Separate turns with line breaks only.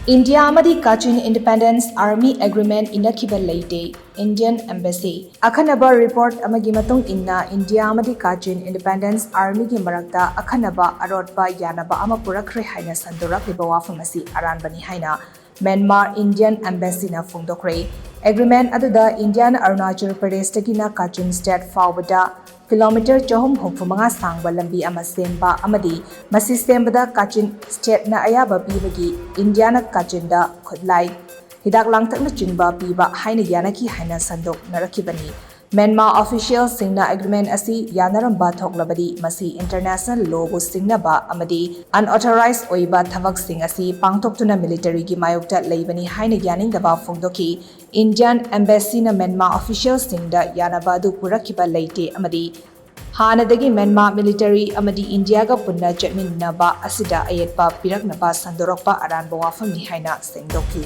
India amadi Kachin Independence Army Agreement enakhiba leite Indian Embassy akhanaba report amagi matung inna India amadi Kachin Independence Army gi marakta akhanaba arotpa yanaba ama purakhre haina sandorakliba wafam asi aranbani haina Myanmar Indian Embassy na phongdokre agreement aduda Indian Arunachal Pradesh tagina Kachin State fawbada kilometer chahum hukfumanga sangba lambi ama semba amadi masi sembada Kachin State na ayaba pibagi India na Kachin da khudlai hidak langtak na chingba piba haina yanaki haina sandok narakibani Myanmar officials singna agreement asi yanaramba thoklabadi masi international law bu singnaba amadi unauthorized oiba thabak sing asi pangtoktuna military gi mayokta leibani haina yaningdaba phongdoki Indian Embassy na Myanmar officials singda yanaba du purakiba leite amadi Hanadagi Myanmar military amadi India ga punna chatminnaba asida ayetpa piraknaba sandorokpa aranba wafamni haina sengdoki